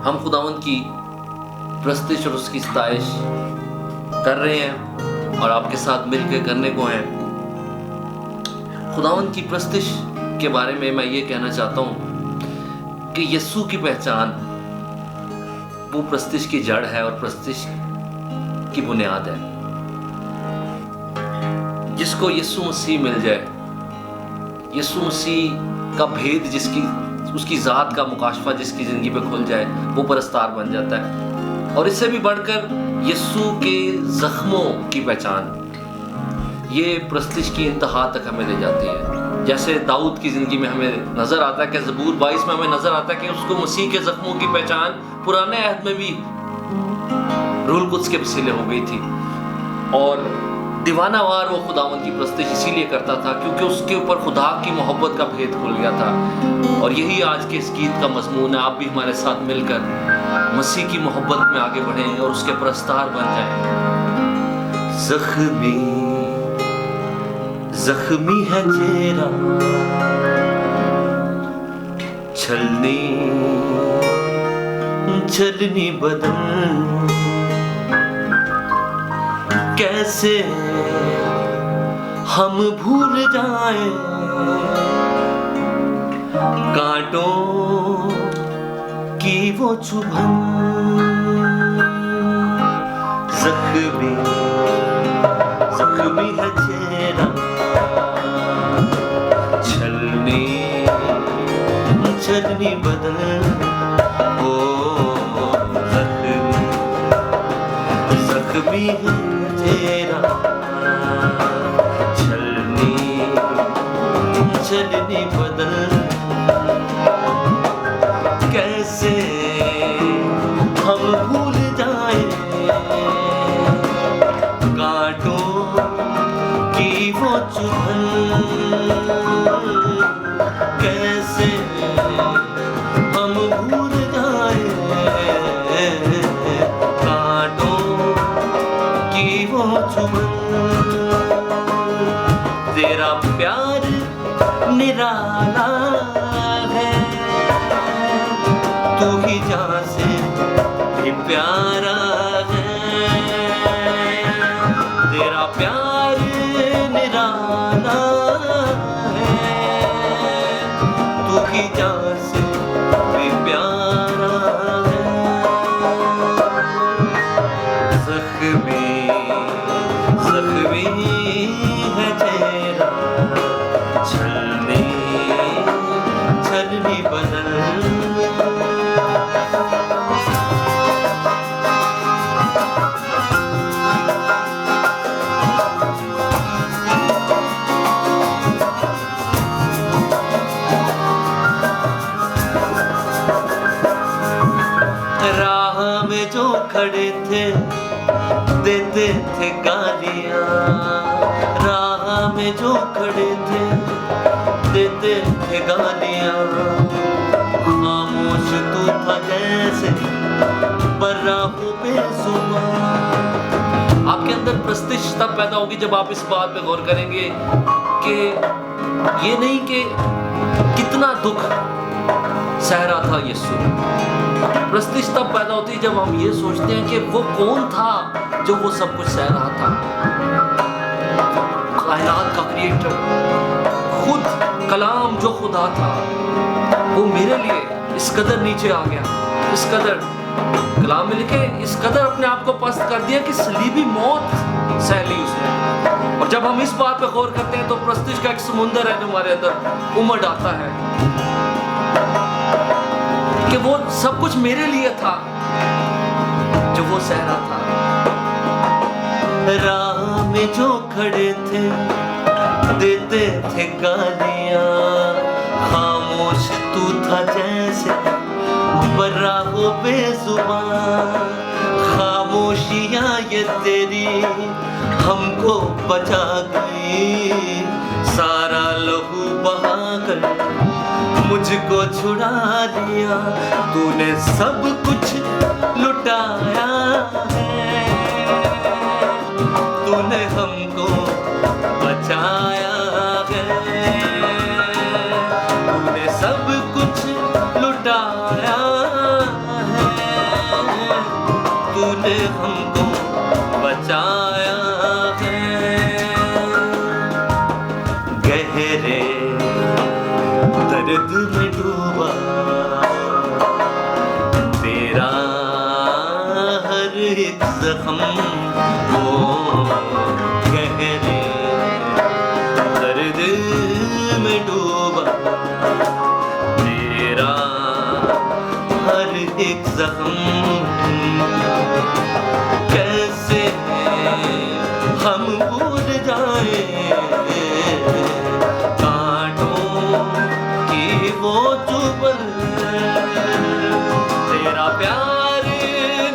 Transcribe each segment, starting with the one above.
हम खुदावंद की प्रस्तिश और उसकी सताइश कर रहे हैं और आपके साथ मिलकर करने को हैं। खुदावंद की प्रस्तिश के बारे में मैं ये कहना चाहता हूँ कि यीशु की पहचान वो प्रस्तिश की जड़ है और प्रस्तिश की बुनियाद है। जिसको यीशु मसीह मिल जाए, यीशु मसीह का भेद जिसकी उसकी ज़ात का मुकाशफा जिसकी ज़िंदगी पे खुल जाए, वो परस्तार बन जाता है। और इससे भी बढ़कर यीशु के ज़ख्मों की पहचान, ये प्रस्तिश की इंतहा तक हमें ले जाती है। जैसे दाऊद की ज़िंदगी में हमें नज़र आता है कि ज़बूर 22 में हमें नज़र आता है कि उसको मसीह के ज़ख्मों की पहचान पुराने अहद में भी रूहुल कुद्स के वसीले हो गई थी। और दीवानावार वो खुदावंद की प्रस्तिश इसीलिए करता था क्योंकि उसके ऊपर खुदा की मोहब्बत का भेद खुल गया था। और यही आज के इस गीत का मजमून है। आप भी हमारे साथ मिलकर मसीह की मोहब्बत में आगे बढ़ें और उसके परस्तार बन जाएं। ज़ख्मी ज़ख्मी है चेहरा, छलनी छलनी बदन, कैसे हम भूल जाएं कांटों की वो चुभन। ज़ख्मी ज़ख्मी है चेहरा, छलनी छलनी बदन, ओ ज़ख्मी है तेरा, छलनी छलनी बदन, कैसे हम भूल जाएं कांटों की वो चुभन, कैसे हम भूल जाएं कांटों की वो चुभन। तेरा प्यार निराला है, तू ही जान से भी प्यारा है। तेरा प्यार निराला है, तू ही जान से भी प्यारा है। ज़ख्मी ज़ख्मी है चेहरा, छलनी छलनी बदन। राह में जो खड़े थे देते थे गालियां, राह में जो खड़े थे देते थे गालियां, खामोश तू था जैसे बर्राहू बेज़ुबान। आपके अंदर प्रस्तिश तब पैदा होगी जब आप इस बात पे गौर करेंगे कि ये नहीं कि कितना दुख सह रहा था यीशु। प्रस्तिश तब पैदा होती है जब हम ये सोचते हैं कि वो कौन था जो वो सब कुछ सह रहा था। कायनात का क्रिएटर, खुद कलाम जो खुदा था, वो मेरे लिए इस कदर नीचे आ गया, इस कदर कलाम में लिखे, इस कदर अपने आप को पस्त कर दिया कि सलीबी मौत सह ली उसने। और जब हम इस बात पे गौर करते हैं तो प्रस्तिश का एक समुंदर है जो हमारे अंदर उमड़ आता है कि वो सब कुछ मेरे लिए था जो वो सह रहा था। राह में जो खड़े थे देते थे गालियां, खामोश तू था जैसे बर्राहू बेज़ुबान। खामोशियां ये तेरी हमको बचा गई, सारा लहू बहाकर मुझको छुड़ा लिया। तूने सब कुछ लुटाया है, तूने हमको बचाया है, तूने सब कुछ लुटाया है, ने हमको बचाया है। गहरे दर्द में डूबा तेरा हर एक जख्म को, गहरे दर्द में डूबा तेरा हर एक जख्म। कैसे हम भूल जाए कांटों की वो चुभन, तेरा प्यार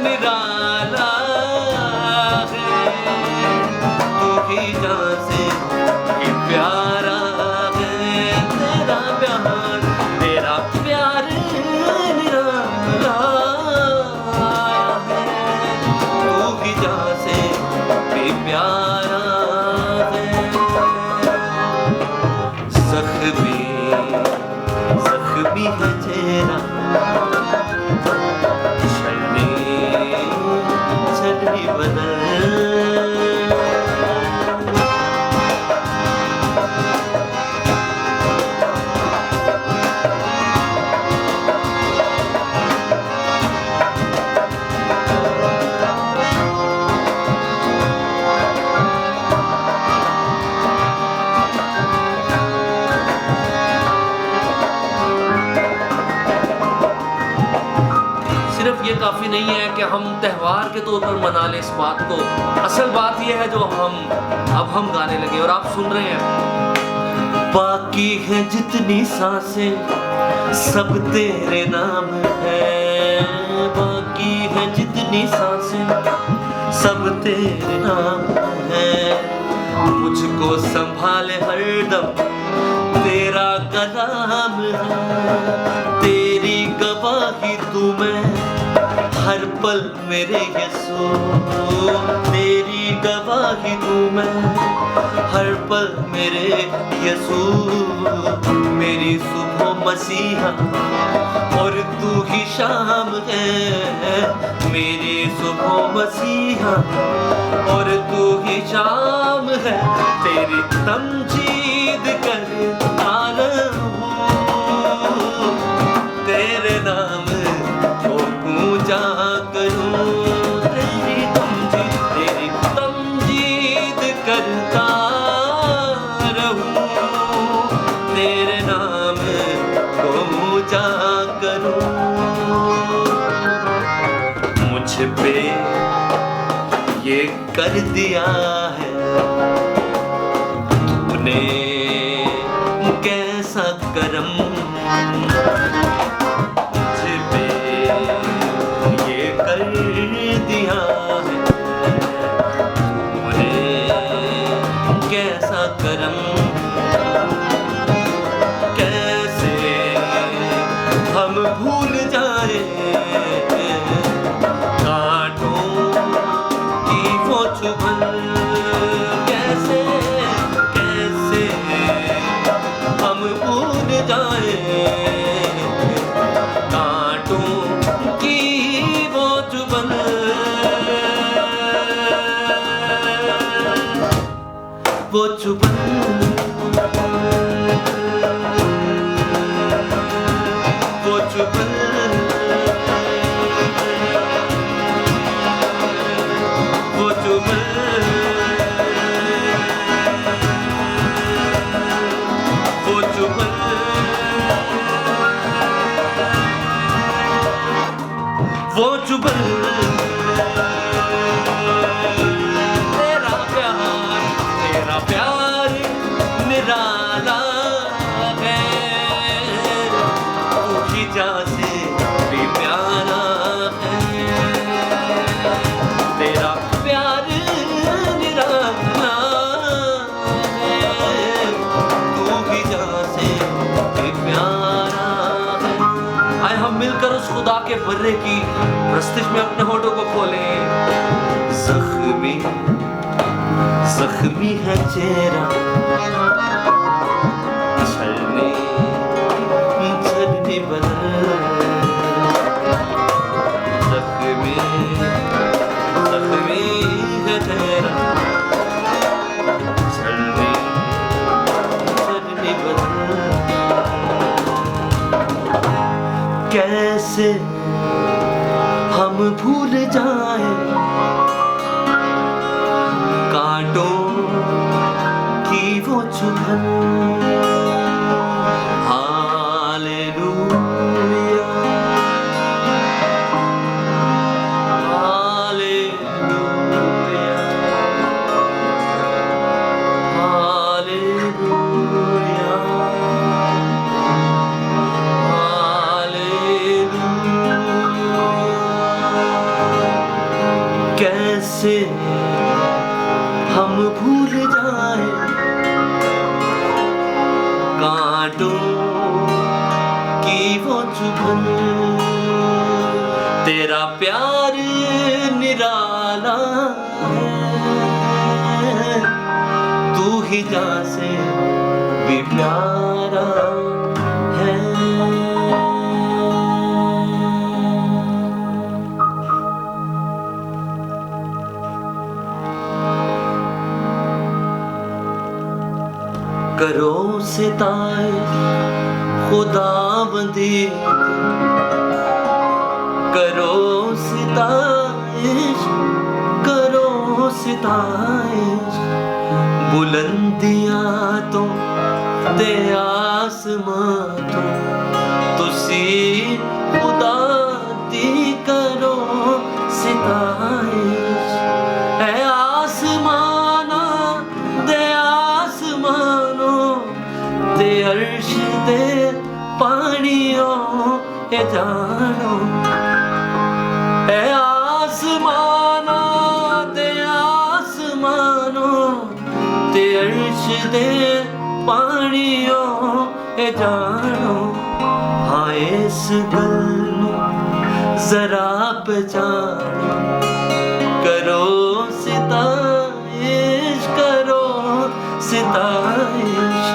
निराला है, तू ही जान से भी प्यारा है। तेरा प्यार निराला है, तू ही जान से भी प्यारा है। जख्मी है चेहरा, छलनी बदल। सिर्फ ये काफ़ी नहीं है कि हम त्यौहार के तौर पर मना लें इस बात को। असल बात ये है जो हम गाने लगे और आप सुन रहे हैं। बाकी है जितनी सांसें सब तेरे नाम है, बाकी है जितनी सांसें सब तेरे नाम है। मुझको संभाले हरदम तेरा कलाम है, तेरी गवाही तू मैं हर पल मेरे यीशु, तेरी गवाही तू मैं हर पल मेरे यीशु। मेरी सुबह मसीहा और तू ही शाम है, मेरी सुबह मसीहा और तू ही शाम है। तेरी तमजीद करता रहूं, तेरे नाम को पूजा करूं। तेरी तमजीद करता रहूं, तेरे नाम को पूजा करूं। मुझ पे ये कर दिया है तूने कैसा करम, मुझ पे ये कर दिया है तूने कैसा करम। कैसे हम भूल जाए कांटों की वो चुभन, कैसे हम भूल जाए कांटों की वो चुभन। वो चुभन वो चुभन वो चुभन वो चुभन वो चुभन। तेरा प्यार निराला है, तू ही जान से भी प्यारा है। तेरा प्यार निराला है, तू ही जान से भी प्यारा है। आए हम मिलकर उस खुदा के बर्रे की प्रस्तिश में अपने होठों को खोलें। जख्मी है चेहरा, छलनी बदल। जख्मी कैसे हम भूल जाए कांटों की वो चुभन। Hallelujah hallelujah hallelujah hallelujah. कैसे हम भूल जाए कांटों की वो चुभन। तेरा प्यार निराला है, तू ही जान से भी प्यारा है। करो सिताए खुदावंदी, करो सिताइश, करो सिताइश। बुलंदियां तो ते आसमां तो तुसी खुदा दी करो सिताइश। ऐ आसमाना दे आसमानो ते अर्श दे पानियों ए जानो। ऐ आसमाना दे आसमानो ते अर्श दे पानियों ए जानो। हाँ इस गल नूं जरा पहचानो, करो सिताइश, करो सिताइश।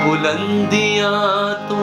बुलंदियां तो